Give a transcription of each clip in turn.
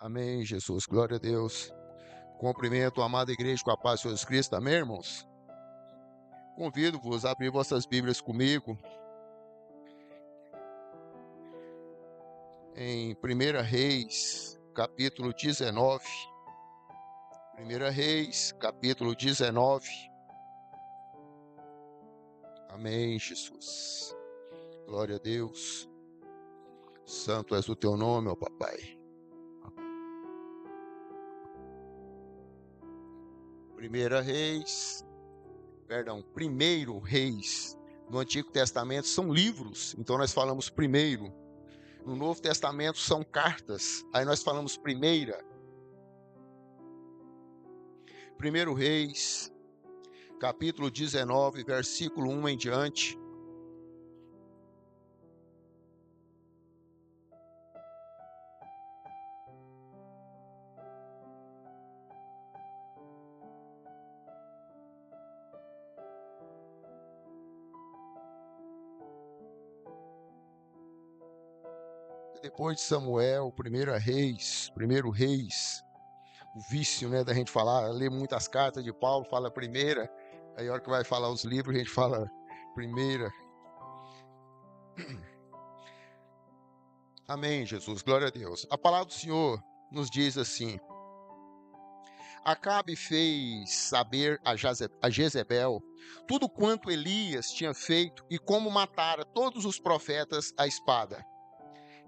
Amém, Jesus. Glória a Deus. Cumprimento a amada igreja com a paz de Jesus Cristo. Amém, irmãos? Convido-vos a abrir vossas Bíblias comigo em 1 Reis, capítulo 19. 1 Reis, capítulo 19. Amém, Jesus. Glória a Deus. Santo és o teu nome, ó papai. 1 Reis, no Antigo Testamento são livros, então nós falamos primeiro. No Novo Testamento são cartas, aí nós falamos primeira. 1 Reis, capítulo 19, versículo 1 em diante. Depois de Samuel, 1 Reis, o vício, né, da gente falar, ler muitas cartas de Paulo, fala primeira, aí a hora que vai falar os livros, a gente fala primeira. Amém, Jesus, glória a Deus. A palavra do Senhor nos diz assim: Acabe fez saber a Jezebel tudo quanto Elias tinha feito e como matara todos os profetas à espada.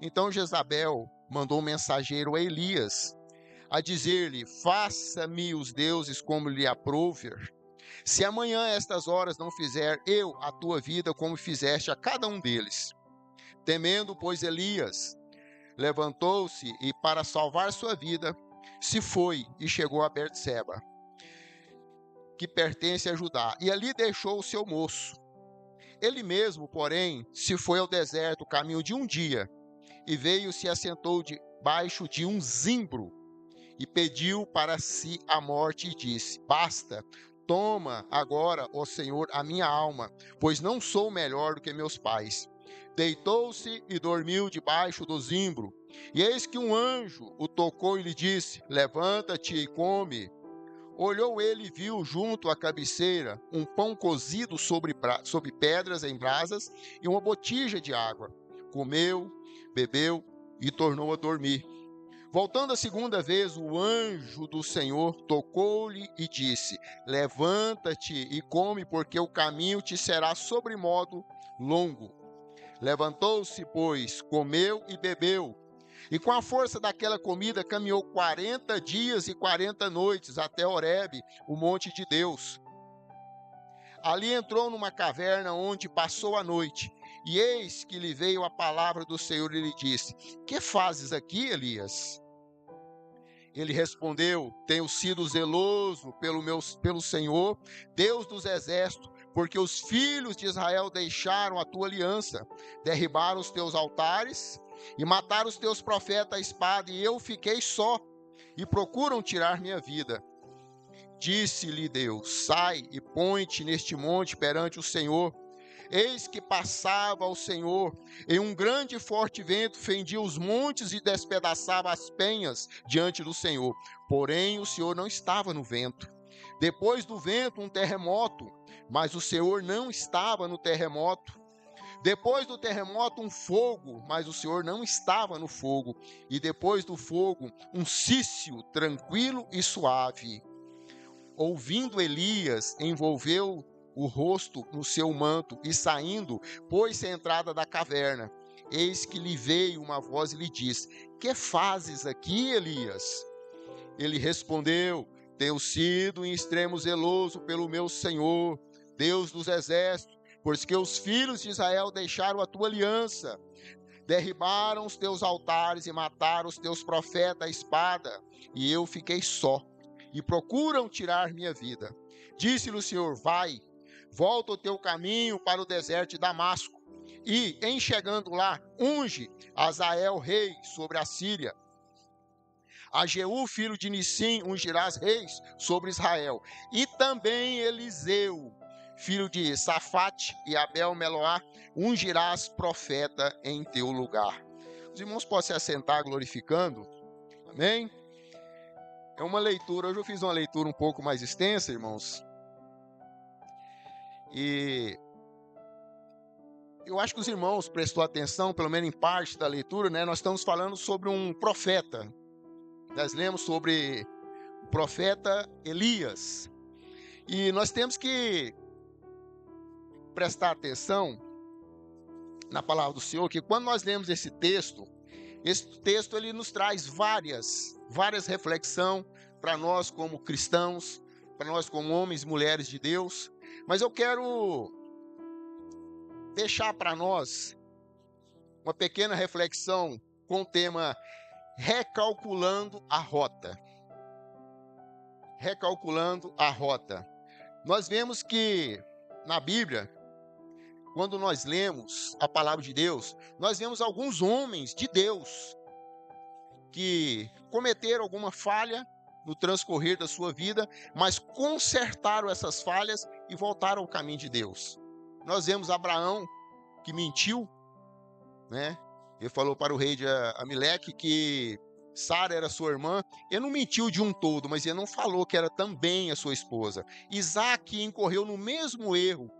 Então Jezabel mandou um mensageiro a Elias, a dizer-lhe: faça-me os deuses como lhe aprouver. Se amanhã a estas horas não fizer eu a tua vida como fizeste a cada um deles. Temendo, pois, Elias levantou-se e, para salvar sua vida, se foi e chegou a Berseba, que pertence a Judá, e ali deixou o seu moço. Ele mesmo, porém, se foi ao deserto, caminho de um dia, e veio e se assentou debaixo de um zimbro, e pediu para si a morte, e disse: basta, toma agora, ó Senhor, a minha alma, pois não sou melhor do que meus pais. Deitou-se e dormiu debaixo do zimbro. E eis que um anjo o tocou e lhe disse: levanta-te e come. Olhou ele e viu junto à cabeceira um pão cozido sobre pedras em brasas e uma botija de água. Comeu, bebeu e tornou a dormir. Voltando a segunda vez, o anjo do Senhor tocou-lhe e disse: levanta-te e come, porque o caminho te será sobremodo longo. Levantou-se, pois, comeu e bebeu, e com a força daquela comida caminhou 40 dias e 40 noites até Horebe, o monte de Deus. Ali entrou numa caverna onde passou a noite, e eis que lhe veio a palavra do Senhor e lhe disse: que fazes aqui, Elias? Ele respondeu: tenho sido zeloso pelo Senhor, Deus dos exércitos, porque os filhos de Israel deixaram a tua aliança, derribaram os teus altares e mataram os teus profetas à espada, e eu fiquei só, e procuram tirar minha vida. Disse-lhe Deus: sai e põe-te neste monte perante o Senhor. Eis que passava o Senhor, e um grande e forte vento fendia os montes e despedaçava as penhas diante do Senhor. Porém, o Senhor não estava no vento. Depois do vento, um terremoto, mas o Senhor não estava no terremoto. Depois do terremoto, um fogo, mas o Senhor não estava no fogo. E depois do fogo, um cício tranquilo e suave. Ouvindo Elias, envolveu o rosto no seu manto e saindo, pôs-se à entrada da caverna. Eis que lhe veio uma voz e lhe disse: que fazes aqui, Elias? Ele respondeu: tenho sido em extremo zeloso pelo meu Senhor, Deus dos exércitos, pois que os filhos de Israel deixaram a tua aliança, derribaram os teus altares e mataram os teus profetas à espada, e eu fiquei só, e procuram tirar minha vida. Disse-lhe o Senhor: vai, volta o teu caminho para o deserto de Damasco, e, em chegando lá, unge Azael rei sobre a Síria. A Jeú, filho de Nissim, ungirás reis sobre Israel. E também Eliseu, filho de Safate e Abel-Meloá, ungirás profeta em teu lugar. Os irmãos podem se assentar glorificando Amém? É uma leitura, hoje eu fiz uma leitura um pouco mais extensa, irmãos, e eu acho que os irmãos prestou atenção, pelo menos em parte da leitura, né? Nós estamos falando sobre um profeta. Nós lemos sobre o profeta Elias. E nós temos que prestar atenção na palavra do Senhor, que quando nós lemos esse texto ele nos traz várias reflexões para nós como cristãos, para nós como homens e mulheres de Deus. Mas eu quero deixar para nós uma pequena reflexão com o tema recalculando a rota. Recalculando a rota. Nós vemos que na Bíblia, quando nós lemos a palavra de Deus, nós vemos alguns homens de Deus que cometeram alguma falha no transcorrer da sua vida, mas consertaram essas falhas e voltaram ao caminho de Deus. Nós vemos Abraão, que mentiu, né? Ele falou para o rei de Amaleque que Sara era sua irmã. Ele não mentiu de um todo, mas ele não falou que era também a sua esposa. Isaac incorreu no mesmo erro.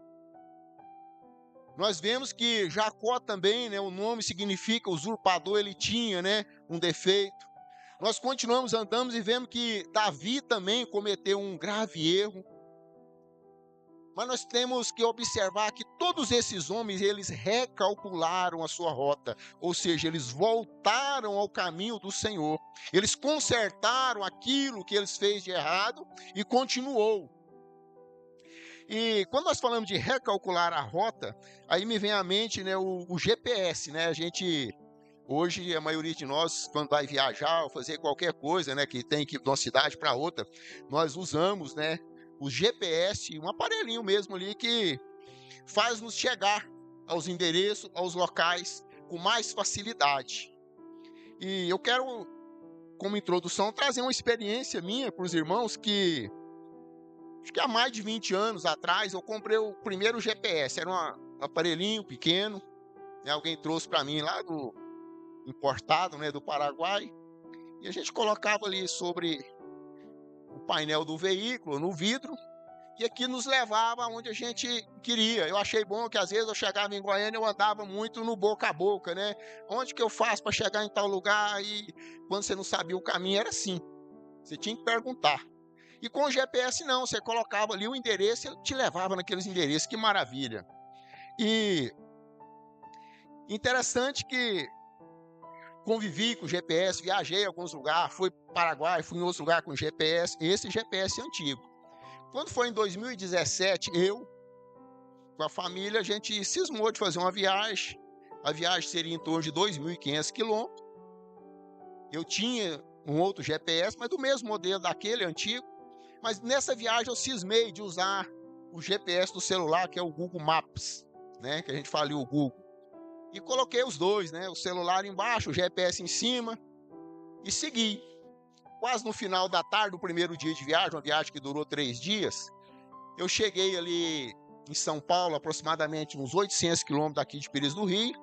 Nós vemos que Jacó também, né, o nome significa usurpador, ele tinha, né, um defeito. Nós continuamos andando e vemos que Davi também cometeu um grave erro. Mas nós temos que observar que todos esses homens, eles recalcularam a sua rota, ou seja, eles voltaram ao caminho do Senhor. Eles consertaram aquilo que eles fez de errado e continuou. E quando nós falamos de recalcular a rota, aí me vem à mente, né, o GPS, né? A gente, hoje, a maioria de nós, quando vai viajar ou fazer qualquer coisa, né, que tem que ir de uma cidade para outra, nós usamos, né, o GPS, um aparelhinho mesmo ali que faz-nos chegar aos endereços, aos locais com mais facilidade. E eu quero, como introdução, trazer uma experiência minha para os irmãos que acho que há mais de 20 anos atrás eu comprei o primeiro GPS. Era um aparelhinho pequeno, né? Alguém trouxe para mim lá do importado, né, do Paraguai. E a gente colocava ali sobre o painel do veículo, no vidro, e aqui nos levava aonde a gente queria. Eu achei bom que às vezes eu chegava em Goiânia, eu andava muito no boca a boca, né? Onde que eu faço para chegar em tal lugar? E quando você não sabia o caminho, era assim. Você tinha que perguntar. E com o GPS não, você colocava ali o endereço e ele te levava naqueles endereços, que maravilha. E interessante que convivi com o GPS, viajei em alguns lugares, fui para o Paraguai, fui em outros lugares com GPS, esse GPS antigo. Quando foi em 2017, eu, com a família, a gente cismou de fazer uma viagem. A viagem seria em torno de 2.500 quilômetros. Eu tinha um outro GPS, mas do mesmo modelo daquele antigo. Mas nessa viagem eu cismei de usar o GPS do celular, que é o Google Maps, né? Que a gente fala ali o Google. E coloquei os dois, né? O celular embaixo, o GPS em cima. E segui. Quase no final da tarde do primeiro dia de viagem, uma viagem que durou 3 dias, eu cheguei ali em São Paulo, aproximadamente uns 800 quilômetros daqui de Pires do Rio,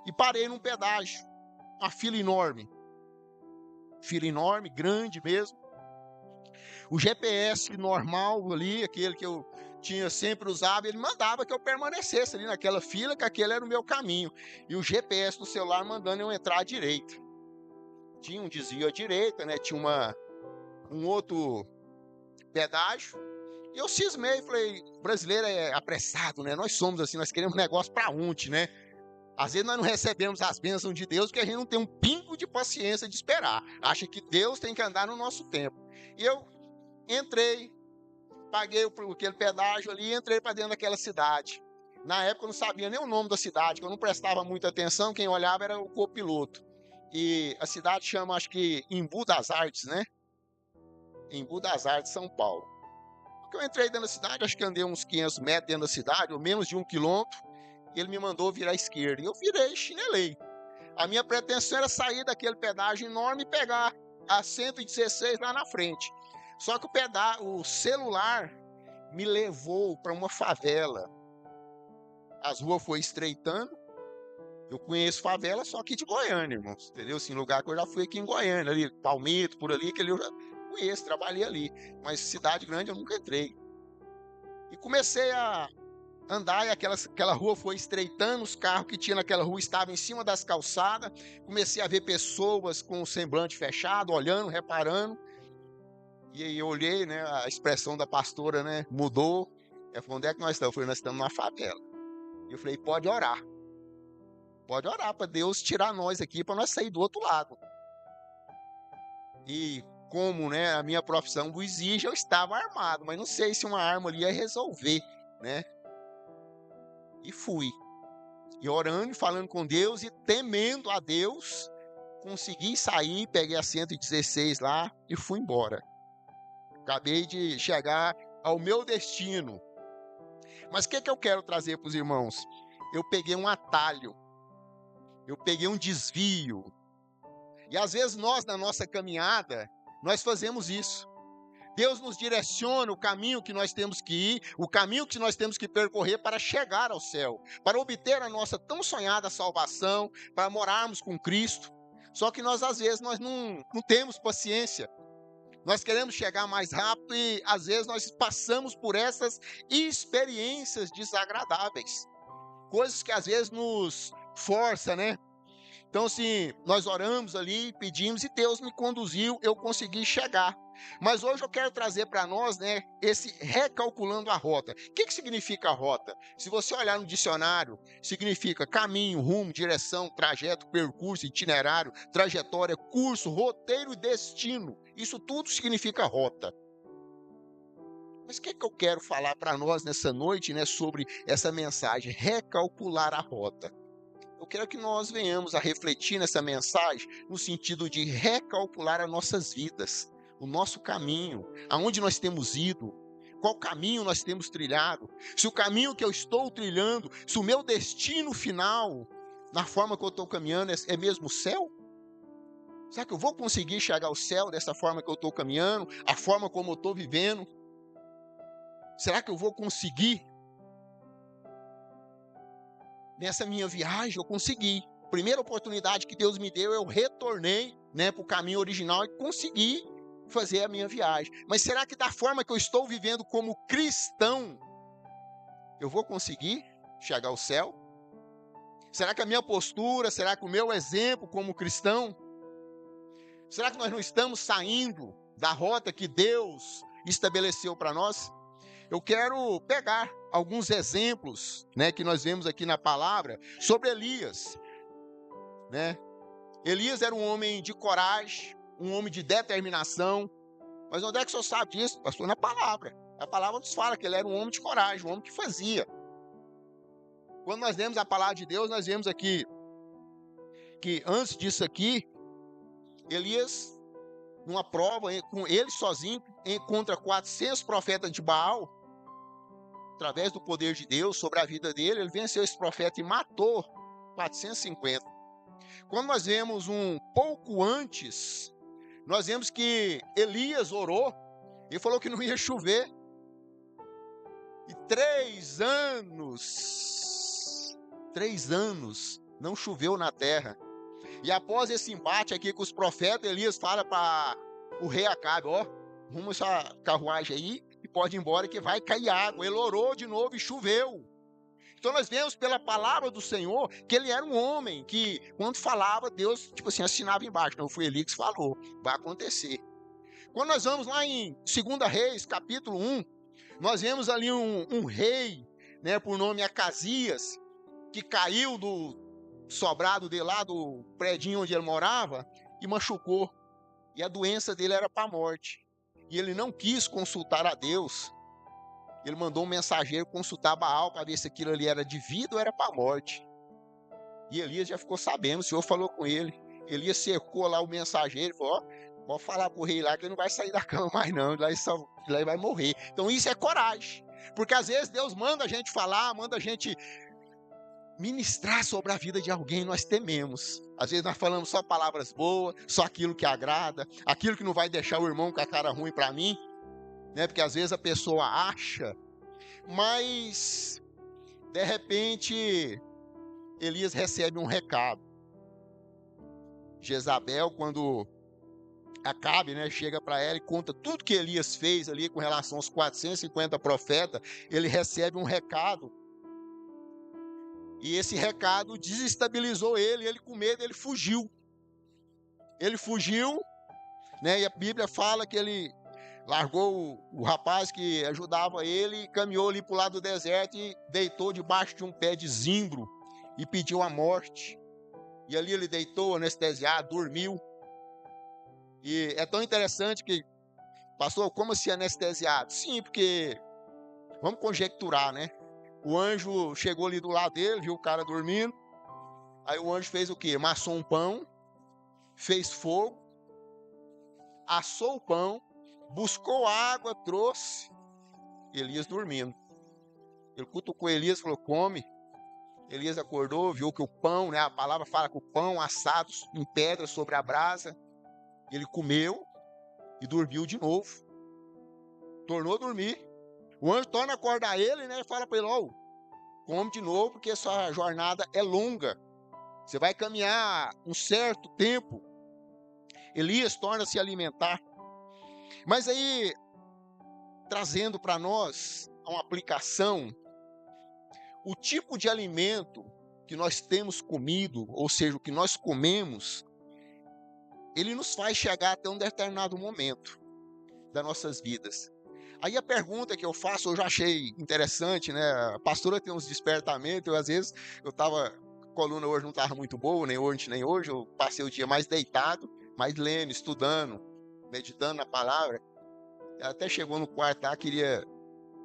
e parei num pedágio. Uma fila enorme, grande mesmo. O GPS normal ali, aquele que eu tinha sempre usado, ele mandava que eu permanecesse ali naquela fila, que aquele era o meu caminho. E o GPS do celular mandando eu entrar à direita. Tinha um desvio à direita, né? Tinha um outro pedágio. E eu cismei, falei, brasileiro é apressado, né? Nós somos assim, nós queremos negócio para ontem, né? Às vezes nós não recebemos as bênçãos de Deus porque a gente não tem um pingo de paciência de esperar. Acha que Deus tem que andar no nosso tempo. E eu entrei, paguei aquele pedágio ali e entrei para dentro daquela cidade. Na época eu não sabia nem o nome da cidade, que eu não prestava muita atenção, quem olhava era o copiloto. E a cidade chama, acho que, Embu das Artes, né? Embu das Artes, São Paulo. Porque eu entrei dentro da cidade, acho que andei uns 500 metros dentro da cidade, ou menos de 1 quilômetro, e ele me mandou virar à esquerda. E eu virei, chinelei. A minha pretensão era sair daquele pedágio enorme e pegar a 116 lá na frente. Só que o celular me levou para uma favela. As ruas foram estreitando Eu conheço favela só aqui de Goiânia, irmãos, entendeu? Assim, lugar que eu já fui aqui em Goiânia, ali, Palmito, por ali, que ali eu já conheço, trabalhei ali. Mas cidade grande eu nunca entrei. E comecei a andar e aquela rua foi estreitando, os carros que tinha naquela rua estavam em cima das calçadas. Comecei a ver pessoas com o semblante fechado, olhando, reparando. E aí eu olhei, né, a expressão da pastora, né, mudou. Ela falou, onde é que nós estamos? Eu falei, nós estamos na favela. E eu falei, pode orar. Pode orar para Deus tirar nós aqui, para nós sair do outro lado. E como, né, a minha profissão o exige, eu estava armado, mas não sei se uma arma ali ia resolver, né? E fui. E orando, e falando com Deus e temendo a Deus, consegui sair, peguei a 116 lá e fui embora. Acabei de chegar ao meu destino. Mas o que eu quero trazer para os irmãos? Eu peguei um atalho, eu peguei um desvio. E às vezes nós, na nossa caminhada, nós fazemos isso. Deus nos direciona o caminho que nós temos que ir, o caminho que nós temos que percorrer para chegar ao céu, para obter a nossa tão sonhada salvação, para morarmos com Cristo. Só que nós, às vezes, nós não temos paciência. Nós queremos chegar mais rápido e, às vezes, nós passamos por essas experiências desagradáveis. Coisas que, às vezes, nos força, né? Então, assim, nós oramos ali, pedimos e Deus me conduziu, eu consegui chegar. Mas hoje eu quero trazer para nós, né, esse recalculando a rota. O que significa a rota? Se você olhar no dicionário, significa caminho, rumo, direção, trajeto, percurso, itinerário, trajetória, curso, roteiro e destino. Isso tudo significa rota. Mas o que eu quero falar para nós nessa noite, né, sobre essa mensagem, recalcular a rota? Eu quero que nós venhamos a refletir nessa mensagem no sentido de recalcular as nossas vidas, o nosso caminho, aonde nós temos ido, qual caminho nós temos trilhado, se o caminho que eu estou trilhando, se o meu destino final, na forma que eu estou caminhando, é mesmo o céu? Será que eu vou conseguir chegar ao céu dessa forma que eu estou caminhando, a forma como eu estou vivendo? Será que eu vou conseguir? Nessa minha viagem eu consegui. Primeira oportunidade que Deus me deu, eu retornei, né, para o caminho original e consegui fazer a minha viagem. Mas será que da forma que eu estou vivendo como cristão, eu vou conseguir chegar ao céu? Será que a minha postura, será que o meu exemplo como cristão, será que nós não estamos saindo da rota que Deus estabeleceu para nós? Eu quero pegar alguns exemplos, né, que nós vemos aqui na palavra sobre Elias, né? Elias era um homem de coragem, um homem de determinação. Mas onde é que o senhor sabe disso, pastor? Na palavra. A palavra nos fala que ele era um homem de coragem, um homem que fazia. Quando nós lemos a palavra de Deus, nós vemos aqui que antes disso aqui, Elias, numa prova, com ele sozinho, contra 400 profetas de Baal, através do poder de Deus sobre a vida dele, ele venceu esse profeta e matou 450. Quando nós vemos um pouco antes, nós vemos que Elias orou e falou que não ia chover. E 3 anos não choveu na terra. E após esse embate aqui com os profetas, Elias fala para o rei Acabe, ó, arruma essa carruagem aí, e pode ir embora que vai cair água. Ele orou de novo e choveu. Então nós vemos pela palavra do Senhor que ele era um homem que, quando falava, Deus, tipo assim, assinava embaixo. Não foi ele que falou, vai acontecer. Quando nós vamos lá em 2 Reis, capítulo 1, nós vemos ali um rei, né, por nome Acasias, que caiu do sobrado de lá, do predinho onde ele morava, e machucou. E a doença dele era para a morte. E ele não quis consultar a Deus. Ele mandou um mensageiro consultar Baal para ver se aquilo ali era de vida ou era para a morte. E Elias já ficou sabendo, o Senhor falou com ele. Elias cercou lá o mensageiro e falou, ó, pode falar para o rei lá que ele não vai sair da cama mais não, lá ele vai morrer. Então isso é coragem. Porque às vezes Deus manda a gente falar, manda a gente ministrar sobre a vida de alguém, nós tememos. Às vezes nós falamos só palavras boas, só aquilo que agrada, aquilo que não vai deixar o irmão com a cara ruim para mim, né? Porque às vezes a pessoa acha, mas de repente Elias recebe um recado. Jezabel, quando Acabe, né, chega para ela e conta tudo que Elias fez ali com relação aos 450 profetas, ele recebe um recado. E esse recado desestabilizou ele com medo, ele fugiu. Ele fugiu, né, e a Bíblia fala que ele largou o rapaz que ajudava ele, caminhou ali para o lado do deserto e deitou debaixo de um pé de zimbro e pediu a morte. E ali ele deitou, anestesiado, dormiu. E é tão interessante que, pastor, como assim anestesiado? Sim, porque, vamos conjecturar, né? O anjo chegou ali do lado dele, viu o cara dormindo. Aí o anjo fez o quê? Amassou um pão, fez fogo, assou o pão, buscou água, trouxe. Elias dormindo. Ele cutucou Elias e falou: come. Elias acordou, viu que o pão, né? A palavra fala que o pão assado em pedra sobre a brasa. Ele comeu e dormiu de novo. Tornou a dormir. O anjo torna a acordar ele, né? E fala para ele: ó, come de novo, porque sua jornada é longa. Você vai caminhar um certo tempo. Elias torna a se alimentar. Mas aí, trazendo para nós uma aplicação, o tipo de alimento que nós temos comido, ou seja, o que nós comemos, ele nos faz chegar até um determinado momento das nossas vidas. Aí a pergunta que eu faço, eu já achei interessante, né? A pastora tem uns despertamentos, às vezes, a coluna hoje não estava muito boa, nem hoje, eu passei o dia mais deitado, mais lendo, estudando, meditando na palavra. Ela até chegou no quarto lá, queria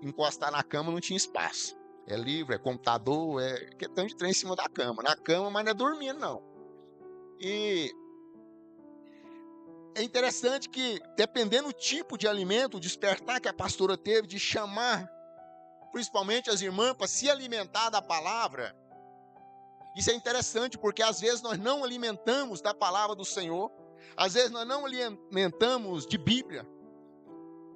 encostar na cama, não tinha espaço. É livro, é computador, é tanto de trem em cima da cama. Na cama, mas não é dormindo, não. E é interessante que, dependendo do tipo de alimento, o despertar que a pastora teve de chamar, principalmente as irmãs, para se alimentar da palavra, isso é interessante, porque às vezes nós não alimentamos da palavra do Senhor, às vezes nós não alimentamos de Bíblia,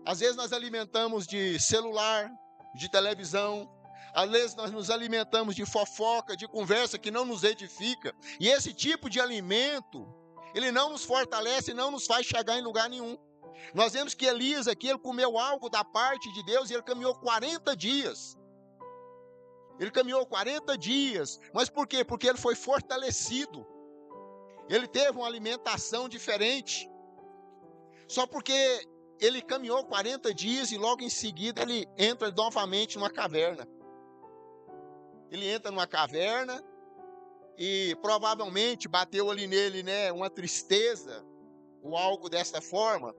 às vezes nós alimentamos de celular, de televisão, às vezes nós nos alimentamos de fofoca, de conversa que não nos edifica, e esse tipo de alimento, ele não nos fortalece, não nos faz chegar em lugar nenhum. Nós vemos que Elias aqui, ele comeu algo da parte de Deus e ele caminhou 40 dias. Ele caminhou 40 dias. Mas por quê? Porque ele foi fortalecido. Ele teve uma alimentação diferente. Só porque ele caminhou 40 dias e logo em seguida ele entra novamente numa caverna. Ele entra numa caverna e provavelmente bateu ali nele, né, uma tristeza ou algo dessa forma.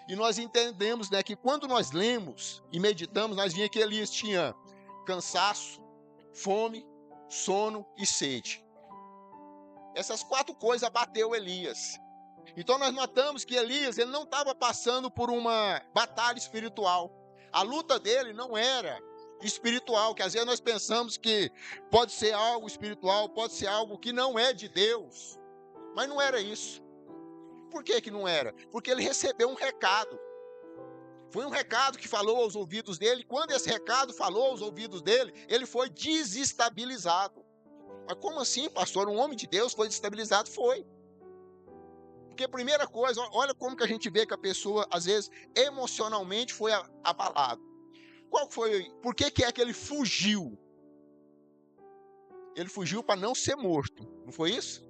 E nós entendemos, né, que quando nós lemos e meditamos, nós vimos que Elias tinha cansaço, fome, sono e sede. Essas 4 coisas abateu Elias. Então nós notamos que Elias, ele não estava passando por uma batalha espiritual. A luta dele não era espiritual, que às vezes nós pensamos que pode ser algo espiritual, pode ser algo que não é de Deus. Mas não era isso. Por que que não era? Porque ele recebeu um recado. Foi um recado que falou aos ouvidos dele. Quando esse recado falou aos ouvidos dele, ele foi desestabilizado. Mas como assim, pastor? Um homem de Deus foi desestabilizado? Foi. Porque a primeira coisa, olha como que a gente vê que a pessoa, às vezes, emocionalmente foi abalada. Qual foi? Por que que é que ele fugiu? Ele fugiu para não ser morto. Não foi isso?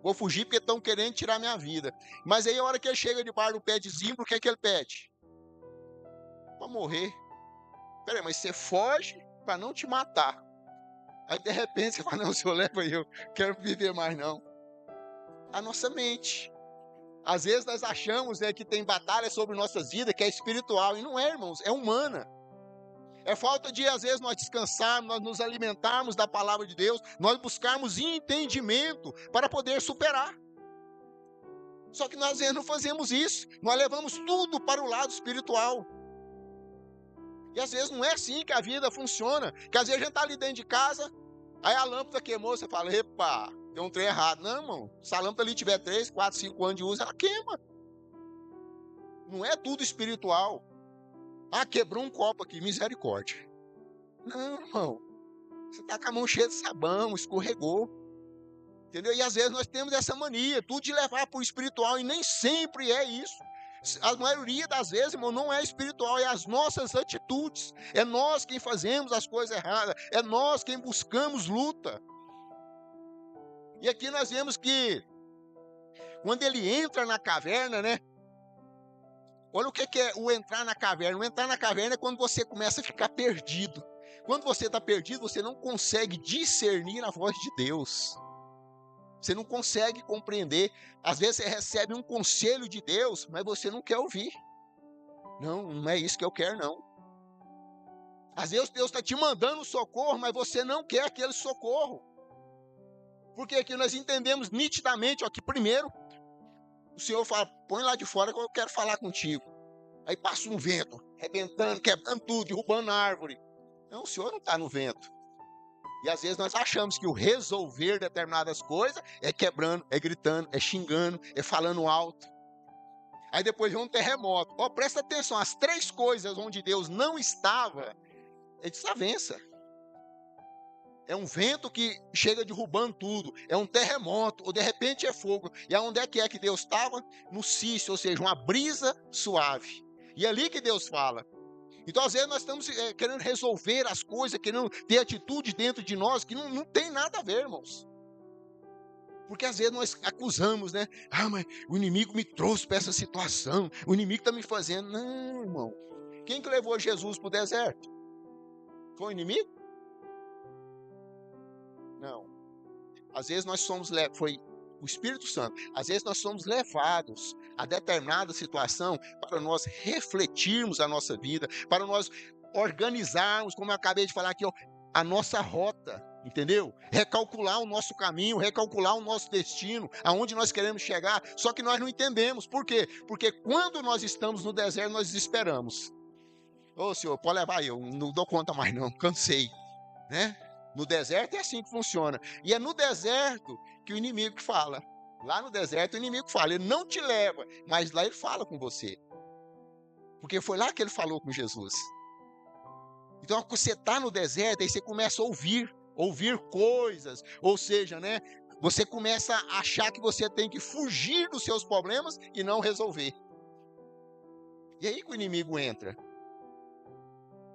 Vou fugir porque estão querendo tirar minha vida. Mas aí a hora que ele chega debaixo do pé de zimbro, o que é que ele pede? Para morrer. Peraí, mas você foge para não te matar. Aí de repente você fala: não, o senhor leva eu, quero viver mais não. A nossa mente. Às vezes nós achamos, né, que tem batalha sobre nossas vidas, que é espiritual, e não é, irmãos, é humana. É falta de, às vezes, nós descansarmos, nós nos alimentarmos da palavra de Deus, nós buscarmos entendimento para poder superar. Só que nós não fazemos isso, nós levamos tudo para o lado espiritual. E às vezes não é assim que a vida funciona, que às vezes a gente está ali dentro de casa, aí a lâmpada queimou, você fala: epa, tem um trem errado. Não, irmão, se a lâmpada ali tiver 3, 4, 5 anos de uso, ela queima. Não é tudo espiritual. Ah, quebrou um copo aqui, misericórdia. Não, irmão. Você está com a mão cheia de sabão, escorregou. Entendeu? E às vezes nós temos essa mania, tudo de levar para o espiritual, e nem sempre é isso. A maioria das vezes, irmão, não é espiritual, é as nossas atitudes. É nós quem fazemos as coisas erradas, é nós quem buscamos luta. E aqui nós vemos que quando ele entra na caverna, né? Olha o que é o entrar na caverna. O entrar na caverna é quando você começa a ficar perdido. Quando você está perdido, você não consegue discernir a voz de Deus. Você não consegue compreender. Às vezes você recebe um conselho de Deus, mas você não quer ouvir. Não, não é isso que eu quero, não. Às vezes Deus está te mandando socorro, mas você não quer aquele socorro. Porque aqui nós entendemos nitidamente, ó, que primeiro, o Senhor fala, põe lá de fora que eu quero falar contigo. Aí passa um vento, arrebentando, quebrando tudo, derrubando a árvore. Não, o Senhor não está no vento. E às vezes nós achamos que o resolver determinadas coisas é quebrando, é gritando, é xingando, é falando alto. Aí depois vem um terremoto. Ó, presta atenção, as 3 coisas onde Deus não estava, é desavença. É um vento que chega derrubando tudo, é um terremoto, ou de repente é fogo. E aonde é que Deus estava? No cício, ou seja, uma brisa suave. E é ali que Deus fala. Então, às vezes, nós estamos querendo resolver as coisas, querendo ter atitude dentro de nós que não tem nada a ver, irmãos. Porque às vezes nós acusamos, né? Ah, mas o inimigo me trouxe para essa situação, o inimigo está me fazendo. Não, irmão. Quem que levou Jesus para o deserto? Foi o inimigo? Não. Às vezes nós somos foi o Espírito Santo. Às vezes nós somos levados a determinada situação para nós refletirmos a nossa vida, para nós organizarmos, como eu acabei de falar aqui, ó, a nossa rota, entendeu? Recalcular o nosso caminho, recalcular o nosso destino, aonde nós queremos chegar, só que nós não entendemos. Por quê? Porque quando nós estamos no deserto, nós desesperamos. Ô, Senhor, pode levar eu, não dou conta mais não, cansei, né? No deserto é assim que funciona. E é no deserto que o inimigo fala. Lá no deserto o inimigo fala. Ele não te leva, mas lá ele fala com você. Porque foi lá que ele falou com Jesus. Então, quando você está no deserto, aí você começa a ouvir coisas. Ou seja, né? Você começa a achar que você tem que fugir dos seus problemas e não resolver. E aí que o inimigo entra.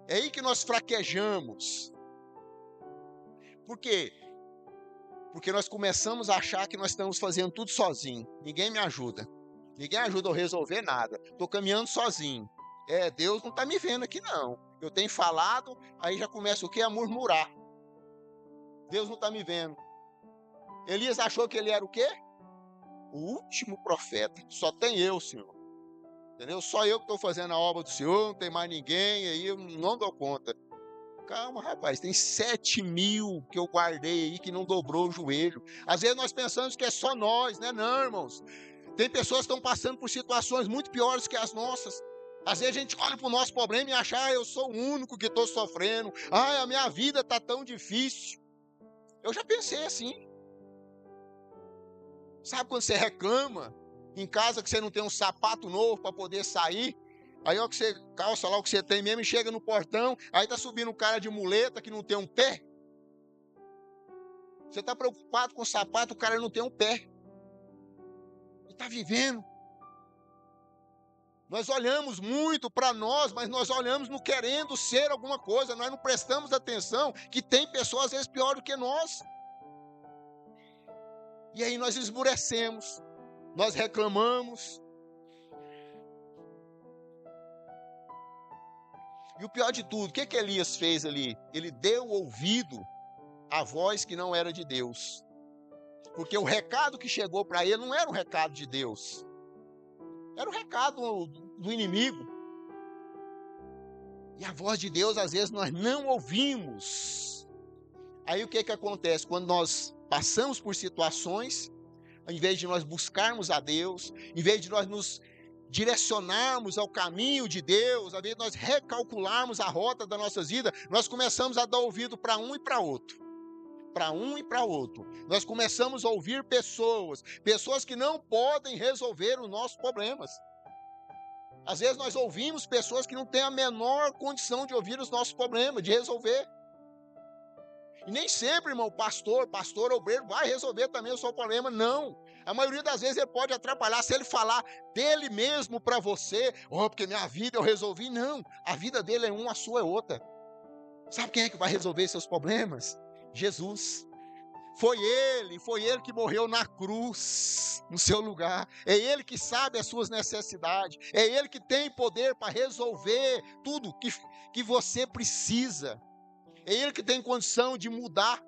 É aí que nós fraquejamos. Por quê? Porque nós começamos a achar que nós estamos fazendo tudo sozinho. Ninguém me ajuda. Ninguém ajuda a resolver nada. Estou caminhando sozinho. Deus não está me vendo aqui não. Eu tenho falado, aí já começa o quê? A murmurar. Deus não está me vendo. Elias achou que ele era o quê? O último profeta. Só tem eu, Senhor. Entendeu? Só eu que estou fazendo a obra do Senhor, não tem mais ninguém, aí eu não dou conta. Calma, rapaz, tem 7.000 que eu guardei aí que não dobrou o joelho. Às vezes nós pensamos que é só nós, né? Não, irmãos. Tem pessoas que estão passando por situações muito piores que as nossas. Às vezes a gente olha para o nosso problema e acha, eu sou o único que estou sofrendo. A minha vida está tão difícil. Eu já pensei assim. Sabe quando você reclama em casa que você não tem um sapato novo para poder sair? Aí ó, que você calça lá o que você tem mesmo e chega no portão, aí tá subindo um cara de muleta que não tem um pé. Você tá preocupado com o sapato, o cara não tem um pé. Ele tá vivendo. Nós olhamos muito para nós, mas nós olhamos no querendo ser alguma coisa. Nós não prestamos atenção que tem pessoas às vezes pior do que nós. E aí nós esmurecemos, nós reclamamos. E o pior de tudo, o que Elias fez ali? Ele deu ouvido à voz que não era de Deus. Porque o recado que chegou para ele não era um recado de Deus. Era um recado do inimigo. E a voz de Deus, às vezes, nós não ouvimos. Aí o que acontece? Quando nós passamos por situações, em vez de nós buscarmos a Deus, em vez de nós nos direcionarmos ao caminho de Deus, ao invés de nós recalcularmos a rota da nossa vida, nós começamos a dar ouvido para um e para outro. Para um e para outro. Nós começamos a ouvir pessoas que não podem resolver os nossos problemas. Às vezes nós ouvimos pessoas que não têm a menor condição de ouvir os nossos problemas, de resolver. E nem sempre, irmão, pastor, obreiro vai resolver também o seu problema, não. A maioria das vezes ele pode atrapalhar se ele falar dele mesmo para você, porque minha vida eu resolvi. Não, a vida dele é uma, a sua é outra. Sabe quem é que vai resolver seus problemas? Jesus. Foi ele que morreu na cruz, no seu lugar. É ele que sabe as suas necessidades. É ele que tem poder para resolver tudo que você precisa. É ele que tem condição de mudar.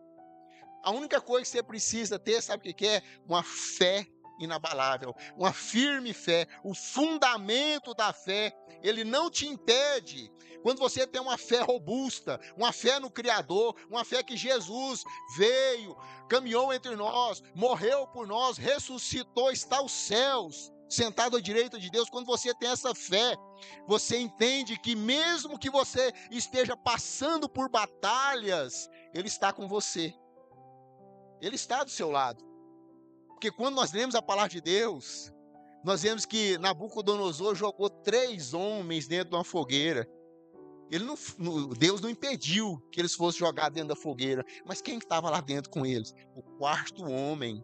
A única coisa que você precisa ter, sabe o que é? Uma fé inabalável, uma firme fé, o fundamento da fé. Ele não te impede. Quando você tem uma fé robusta, uma fé no Criador, uma fé que Jesus veio, caminhou entre nós, morreu por nós, ressuscitou, está aos céus, sentado à direita de Deus. Quando você tem essa fé, você entende que mesmo que você esteja passando por batalhas, Ele está com você. Ele está do seu lado. Porque quando nós lemos a palavra de Deus, nós vemos que Nabucodonosor jogou 3 homens dentro de uma fogueira. Deus não impediu que eles fossem jogados dentro da fogueira. Mas quem estava lá dentro com eles? O 4º homem.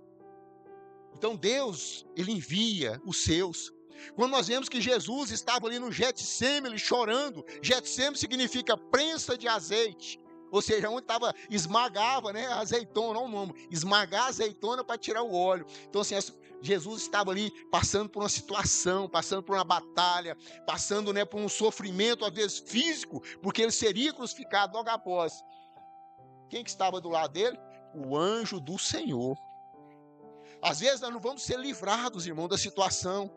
Então Deus, Ele envia os seus. Quando nós vemos que Jesus estava ali no Getsêmani chorando, Getsêmani significa prensa de azeite. Ou seja, onde esmagava, né, a azeitona, não o nome, esmagar a azeitona para tirar o óleo. Então, assim, Jesus estava ali passando por uma situação, passando por uma batalha, passando, né, por um sofrimento, às vezes físico, porque ele seria crucificado logo após. Quem que estava do lado dele? O anjo do Senhor. Às vezes nós não vamos ser livrados, irmão, da situação.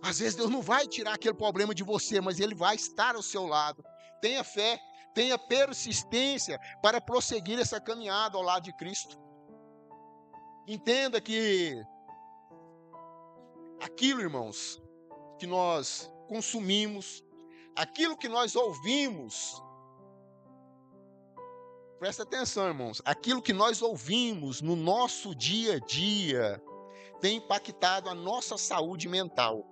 Às vezes Deus não vai tirar aquele problema de você, mas Ele vai estar ao seu lado. Tenha fé. Tenha persistência para prosseguir essa caminhada ao lado de Cristo. Entenda que aquilo, irmãos, que nós consumimos, aquilo que nós ouvimos, presta atenção, irmãos, aquilo que nós ouvimos no nosso dia a dia tem impactado a nossa saúde mental.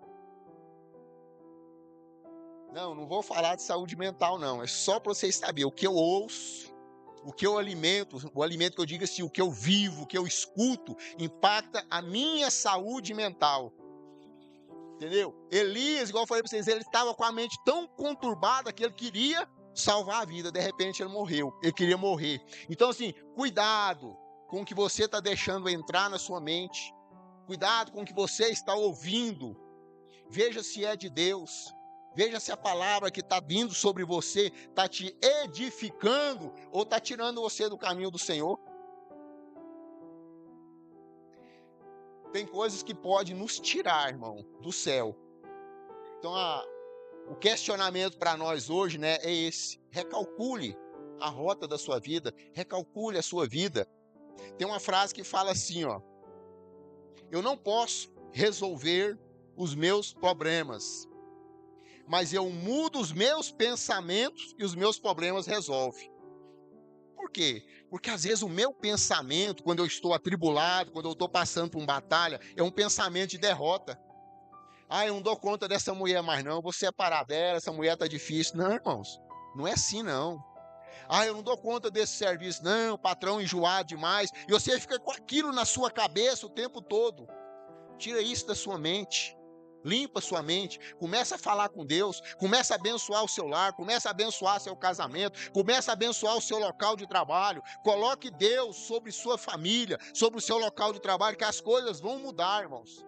Não vou falar de saúde mental, não. É só para vocês saberem o que eu ouço, o que eu alimento, o alimento que eu digo assim, o que eu vivo, o que eu escuto, impacta a minha saúde mental. Entendeu? Elias, igual eu falei para vocês, ele estava com a mente tão conturbada que ele queria salvar a vida. De repente ele morreu. Ele queria morrer. Então, assim, cuidado com o que você está deixando entrar na sua mente. Cuidado com o que você está ouvindo. Veja se é de Deus. Veja se a palavra que está vindo sobre você está te edificando ou está tirando você do caminho do Senhor. Tem coisas que podem nos tirar, irmão, do céu. Então, o questionamento para nós hoje, né, é esse. Recalcule a rota da sua vida. Recalcule a sua vida. Tem uma frase que fala assim, ó. Eu não posso resolver os meus problemas, mas eu mudo os meus pensamentos e os meus problemas resolvem. Por quê? Porque às vezes o meu pensamento, quando eu estou atribulado, quando eu estou passando por uma batalha, é um pensamento de derrota. Eu não dou conta dessa mulher mais não, vou separar dela, essa mulher está difícil. Não, irmãos, não é assim não. Eu não dou conta desse serviço, não, o patrão enjoado demais. E você fica com aquilo na sua cabeça o tempo todo. Tira isso da sua mente. Limpa sua mente, começa a falar com Deus, começa a abençoar o seu lar, começa a abençoar seu casamento, começa a abençoar o seu local de trabalho. Coloque Deus sobre sua família, sobre o seu local de trabalho, que as coisas vão mudar, irmãos.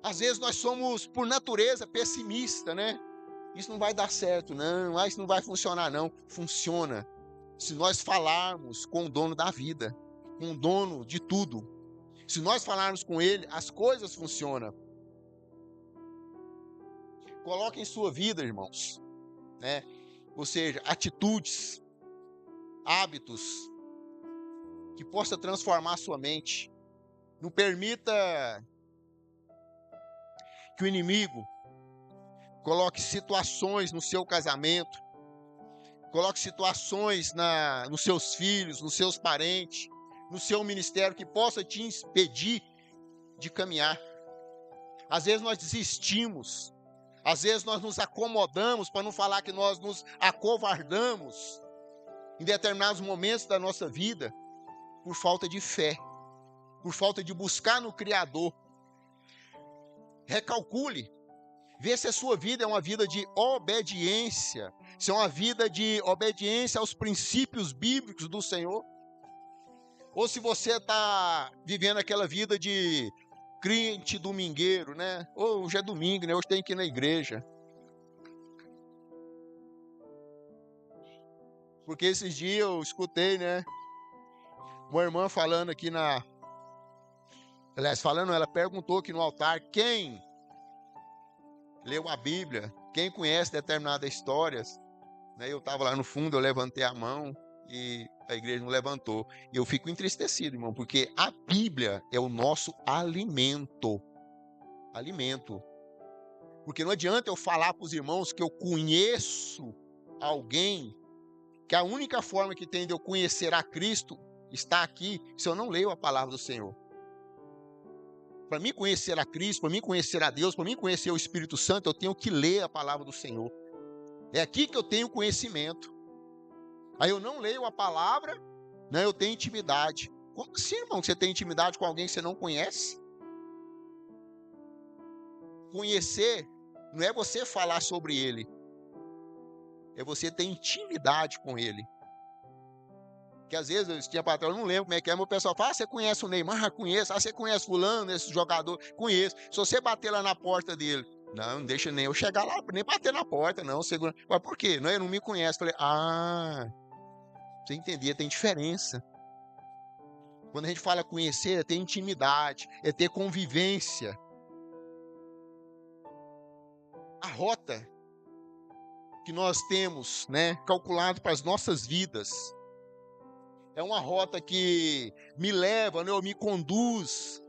Às vezes nós somos, por natureza, pessimistas, né? Isso não vai dar certo, não. Isso não vai funcionar, não. Funciona se nós falarmos com o dono da vida, com o dono de tudo. Se nós falarmos com ele, as coisas funcionam. Coloque em sua vida, irmãos, né? Ou seja, atitudes, hábitos que possa transformar a sua mente. Não permita que o inimigo coloque situações no seu casamento, coloque situações nos seus filhos, nos seus parentes, no seu ministério, que possa te impedir de caminhar. Às vezes nós desistimos. Às vezes nós nos acomodamos, para não falar que nós nos acovardamos. em determinados momentos da nossa vida, por falta de fé, por falta de buscar no Criador. Recalcule, vê se a sua vida é uma vida de obediência, se é uma vida de obediência aos princípios bíblicos do Senhor, ou se você está vivendo aquela vida de crente domingueiro, né? Hoje é domingo, né? Hoje tem que ir na igreja. Porque esses dias eu escutei, né? Uma irmã falando aqui ela perguntou aqui no altar, quem leu a Bíblia, quem conhece determinadas histórias, né? Eu estava lá no fundo, eu levantei a mão e a igreja não levantou. E eu fico entristecido, irmão, porque a Bíblia é o nosso alimento. Alimento. Porque não adianta eu falar para os irmãos que eu conheço alguém, que a única forma que tem de eu conhecer a Cristo está aqui, se eu não leio a palavra do Senhor. Para mim conhecer a Cristo, para mim conhecer a Deus, para mim conhecer o Espírito Santo, eu tenho que ler a palavra do Senhor. É aqui que eu tenho conhecimento. Aí eu não leio a palavra, né, eu tenho intimidade. Como assim, irmão, que você tem intimidade com alguém que você não conhece? Conhecer não é você falar sobre ele, é você ter intimidade com ele. Que às vezes, esse dia para trás, eu não lembro como é que é, mas o pessoal fala, você conhece o Neymar? Conheço. Você conhece fulano, esse jogador? Conheço. Se você bater lá na porta dele, não deixa nem eu chegar lá, nem bater na porta, não. Segura. Mas por quê? Não, ele não me conhece. Falei, você entendia, tem diferença. Quando a gente fala conhecer, é ter intimidade, é ter convivência. A rota que nós temos, né, calculado para as nossas vidas, é uma rota que me leva, né, ou me conduz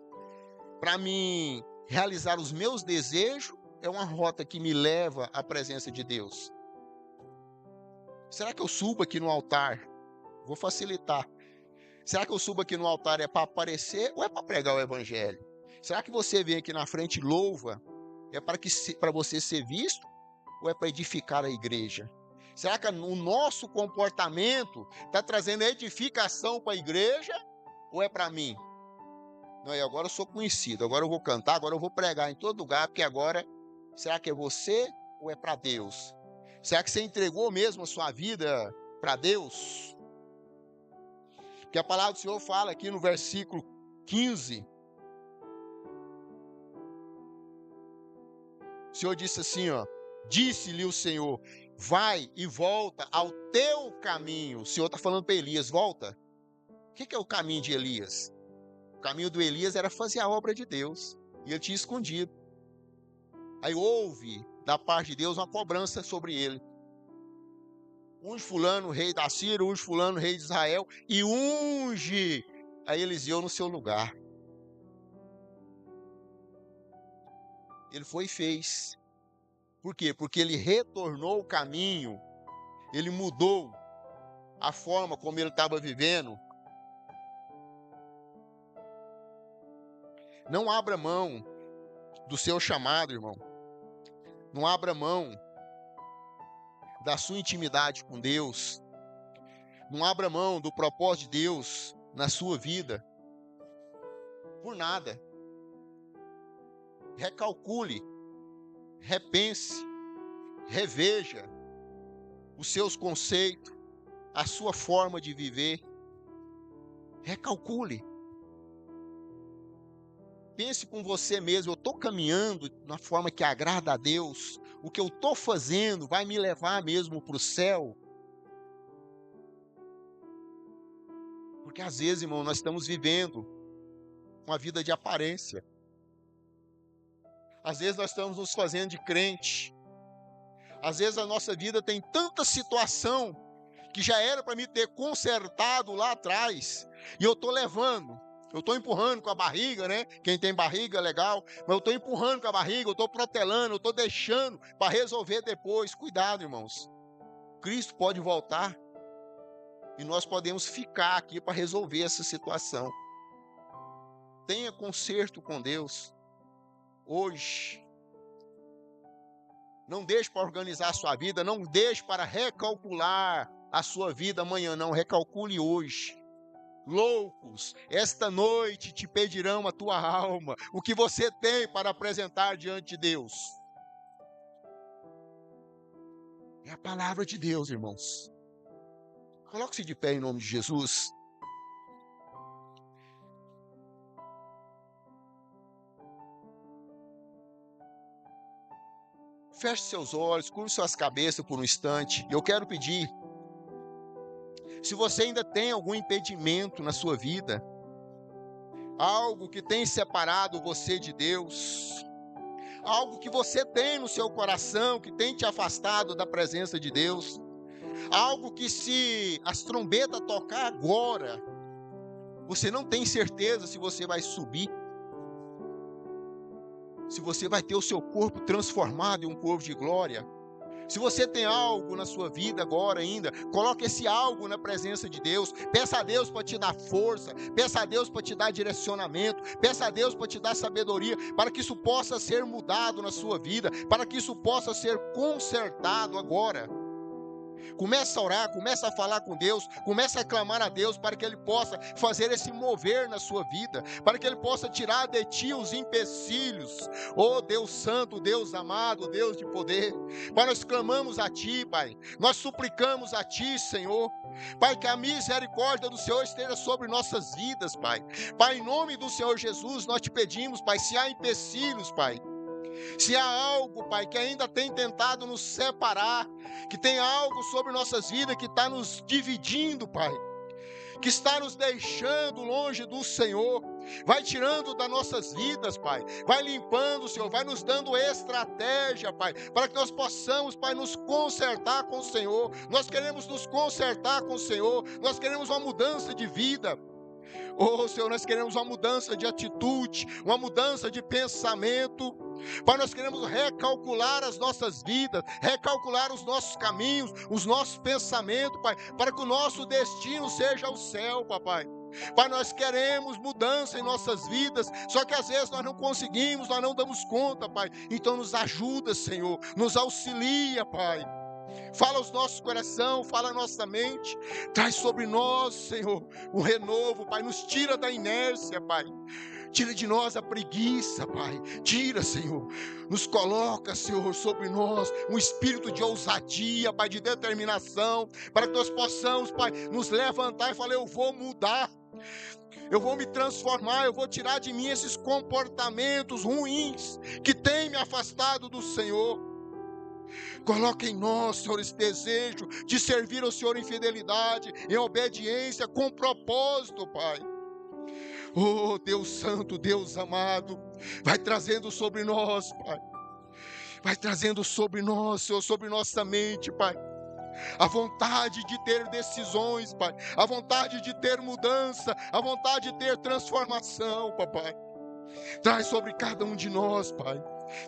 para mim realizar os meus desejos, é uma rota que me leva à presença de Deus. Será que eu subo aqui no altar? Vou facilitar. Será que eu subo aqui no altar é para aparecer ou é para pregar o evangelho? Será que você vem aqui na frente e louva é para você ser visto ou é para edificar a igreja? Será que o nosso comportamento está trazendo edificação para a igreja ou é para mim? Não, e agora eu sou conhecido, agora eu vou cantar, agora eu vou pregar em todo lugar, porque agora, será que é você ou é para Deus? Será que você entregou mesmo a sua vida para Deus? Porque a palavra do Senhor fala aqui no versículo 15. O Senhor disse assim, ó, disse-lhe o Senhor, vai e volta ao teu caminho. O Senhor está falando para Elias, volta. O que é o caminho de Elias? O caminho do Elias era fazer a obra de Deus. E ele tinha escondido. Aí houve, da parte de Deus, uma cobrança sobre ele. Unge fulano, rei da Síria, unge fulano, rei de Israel, e unge a Eliseu no seu lugar. Ele foi e fez. Por quê? Porque ele retornou o caminho, ele mudou a forma como ele estava vivendo. Não abra mão do seu chamado, irmão. Não abra mão da sua intimidade com Deus. Não abra mão do propósito de Deus na sua vida. Por nada. Recalcule, repense, reveja os seus conceitos, a sua forma de viver. Recalcule. Pense com você mesmo, eu estou caminhando na forma que agrada a Deus. O que eu estou fazendo vai me levar mesmo para o céu? Porque às vezes, irmão, nós estamos vivendo uma vida de aparência. Às vezes nós estamos nos fazendo de crente. Às vezes a nossa vida tem tanta situação que já era para me ter consertado lá atrás. E eu estou levando. Eu estou empurrando com a barriga, né? Quem tem barriga, legal. Mas eu estou empurrando com a barriga, eu estou protelando, eu estou deixando para resolver depois. Cuidado, irmãos. Cristo pode voltar. E nós podemos ficar aqui para resolver essa situação. Tenha conserto com Deus. Hoje. Não deixe para organizar a sua vida. Não deixe para recalcular a sua vida amanhã, não, recalcule hoje. Loucos, esta noite te pedirão a tua alma, o que você tem para apresentar diante de Deus. É a palavra de Deus, irmãos. Coloque-se de pé em nome de Jesus. Feche seus olhos, curve suas cabeças por um instante. Eu quero pedir, se você ainda tem algum impedimento na sua vida, algo que tem separado você de Deus, algo que você tem no seu coração, que tem te afastado da presença de Deus, algo que se as trombetas tocar agora, você não tem certeza se você vai subir, se você vai ter o seu corpo transformado em um corpo de glória. Se você tem algo na sua vida agora ainda, coloque esse algo na presença de Deus. Peça a Deus para te dar força, peça a Deus para te dar direcionamento, peça a Deus para te dar sabedoria, para que isso possa ser mudado na sua vida, para que isso possa ser consertado agora. Começa a orar, começa a falar com Deus, começa a clamar a Deus para que Ele possa fazer esse mover na sua vida, para que Ele possa tirar de ti os empecilhos. Oh Deus santo, Deus amado, Deus de poder, Pai, nós clamamos a Ti, Pai, nós suplicamos a Ti, Senhor, Pai, que a misericórdia do Senhor esteja sobre nossas vidas, Pai. Pai, em nome do Senhor Jesus, nós te pedimos, Pai, se há empecilhos, Pai, se há algo, Pai, que ainda tem tentado nos separar, que tem algo sobre nossas vidas que está nos dividindo, Pai, que está nos deixando longe do Senhor, vai tirando das nossas vidas, Pai, vai limpando, Senhor, vai nos dando estratégia, Pai, para que nós possamos, Pai, nos consertar com o Senhor. Nós queremos nos consertar com o Senhor, nós queremos uma mudança de vida. Oh Senhor, nós queremos uma mudança de atitude, uma mudança de pensamento. Pai, nós queremos recalcular as nossas vidas, recalcular os nossos caminhos, os nossos pensamentos, Pai, para que o nosso destino seja o céu, Papai. Pai, nós queremos mudança em nossas vidas, só que às vezes nós não conseguimos, nós não damos conta, Pai. Então nos ajuda, Senhor, nos auxilia, Pai. Fala os nossos corações, fala a nossa mente, traz sobre nós, Senhor, um renovo, Pai, nos tira da inércia, Pai, tira de nós a preguiça, Pai, tira, Senhor, nos coloca, Senhor, sobre nós, um espírito de ousadia, Pai, de determinação, para que nós possamos, Pai, nos levantar e falar, eu vou mudar, eu vou me transformar, eu vou tirar de mim esses comportamentos ruins, que têm me afastado do Senhor. Coloca em nós, Senhor, esse desejo de servir ao Senhor em fidelidade, em obediência, com propósito, Pai. Oh, Deus santo, Deus amado, vai trazendo sobre nós, Pai. Vai trazendo sobre nós, Senhor, sobre nossa mente, Pai. A vontade de ter decisões, Pai. A vontade de ter mudança, a vontade de ter transformação, Papai. Traz sobre cada um de nós, Pai.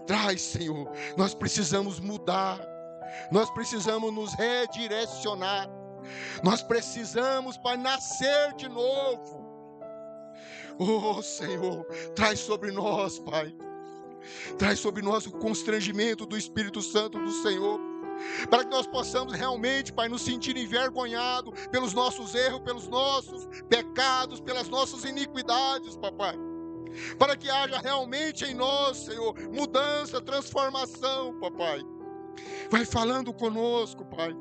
Traz, Senhor, nós precisamos mudar, nós precisamos nos redirecionar, nós precisamos, Pai, nascer de novo. Oh, Senhor, traz sobre nós, Pai, traz sobre nós o constrangimento do Espírito Santo do Senhor, para que nós possamos realmente, Pai, nos sentir envergonhados pelos nossos erros, pelos nossos pecados, pelas nossas iniquidades, Papai. Para que haja realmente em nós, Senhor, mudança, transformação, Papai. Vai falando conosco, Pai.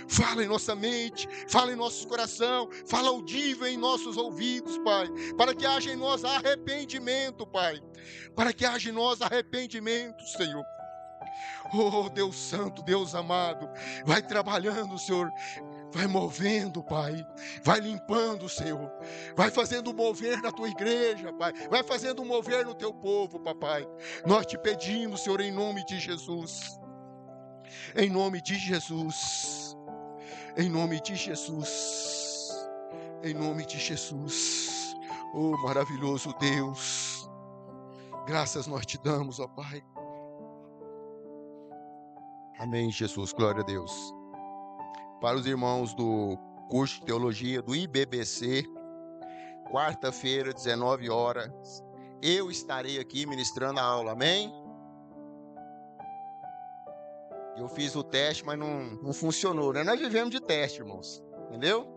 Fala em nossa mente, fala em nosso coração, fala audível em nossos ouvidos, Pai. Para que haja em nós arrependimento, Pai. Para que haja em nós arrependimento, Senhor. Oh, Deus santo, Deus amado, vai trabalhando, Senhor. Vai movendo, Pai, vai limpando, Senhor, vai fazendo mover na tua igreja, Pai, vai fazendo mover no teu povo, Papai. Nós te pedimos, Senhor, em nome de Jesus, em nome de Jesus, em nome de Jesus, em nome de Jesus. Oh, maravilhoso Deus, graças nós te damos, ó Pai. Amém, Jesus, glória a Deus. Para os irmãos do curso de teologia do IBBC, quarta-feira, 19 horas, eu estarei aqui ministrando a aula, amém? Eu fiz o teste, mas não funcionou, né? Nós vivemos de teste, irmãos. Entendeu?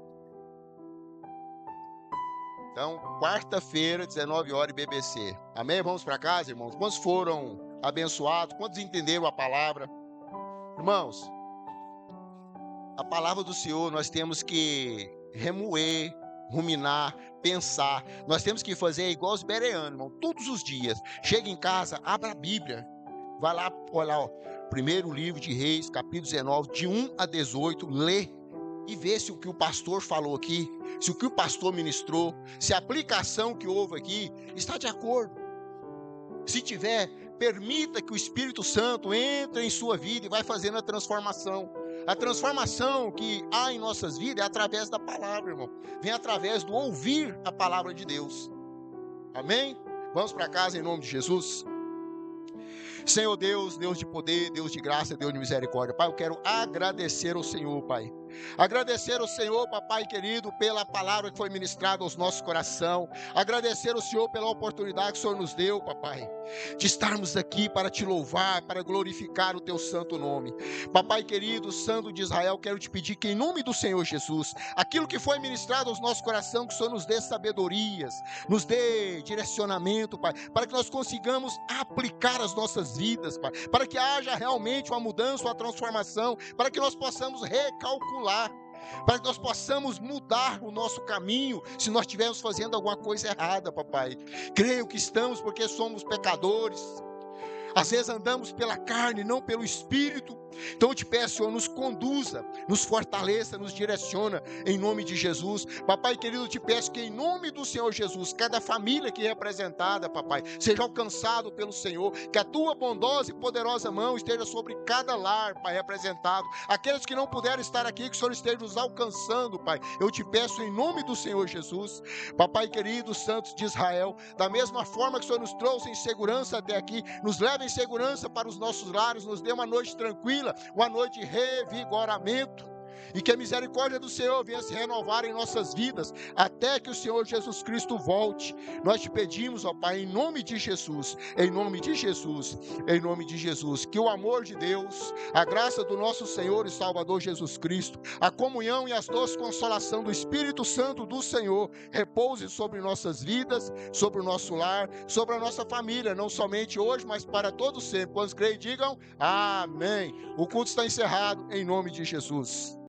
Então, quarta-feira, 19 horas, BBC. Amém? Vamos para casa, irmãos? Quantos foram abençoados? Quantos entenderam a palavra? Irmãos, a palavra do Senhor nós temos que remoer, ruminar, pensar. Nós temos que fazer igual os bereanos, irmão, todos os dias. Chega em casa, abra a Bíblia. Vai lá, olha lá, ó, primeiro livro de Reis, capítulo 19, de 1 a 18, lê e vê se o que o pastor falou aqui, se o que o pastor ministrou, se a aplicação que houve aqui está de acordo. Se tiver, permita que o Espírito Santo entre em sua vida e vai fazendo a transformação. A transformação que há em nossas vidas é através da palavra, irmão. Vem através do ouvir a palavra de Deus. Amém? Vamos para casa em nome de Jesus. Senhor Deus, Deus de poder, Deus de graça, Deus de misericórdia. Pai, eu quero agradecer ao Senhor, Pai. Agradecer ao Senhor, papai querido, pela palavra que foi ministrada aos nossos corações. Agradecer ao Senhor pela oportunidade que o Senhor nos deu, papai, de estarmos aqui para te louvar, para glorificar o teu santo nome. Papai querido, Santo de Israel, quero te pedir que em nome do Senhor Jesus, aquilo que foi ministrado aos nossos corações, que o Senhor nos dê sabedorias, nos dê direcionamento, Pai, para que nós consigamos aplicar as nossas vidas, Pai, para que haja realmente uma mudança, uma transformação, para que nós possamos recalcular, para que nós possamos mudar o nosso caminho, se nós estivermos fazendo alguma coisa errada, papai. Creio que estamos, porque somos pecadores. Às vezes andamos pela carne, não pelo Espírito. Então eu te peço, Senhor, nos conduza, nos fortaleça, nos direciona, em nome de Jesus. Papai querido, eu te peço que em nome do Senhor Jesus, cada família aqui representada, papai, seja alcançado pelo Senhor, que a tua bondosa e poderosa mão esteja sobre cada lar, Pai, representado. Aqueles que não puderam estar aqui, que o Senhor esteja nos alcançando, Pai. Eu te peço em nome do Senhor Jesus. Papai querido, santos de Israel, da mesma forma que o Senhor nos trouxe em segurança até aqui, nos leva em segurança para os nossos lares, nos dê uma noite tranquila, uma noite de revigoramento, e que a misericórdia do Senhor venha se renovar em nossas vidas, até que o Senhor Jesus Cristo volte. Nós te pedimos, ó Pai, em nome de Jesus, em nome de Jesus, em nome de Jesus, que o amor de Deus, a graça do nosso Senhor e Salvador Jesus Cristo, a comunhão e as doces consolação do Espírito Santo do Senhor, repouse sobre nossas vidas, sobre o nosso lar, sobre a nossa família, não somente hoje, mas para todos sempre. Quantos creem, digam amém. O culto está encerrado, em nome de Jesus.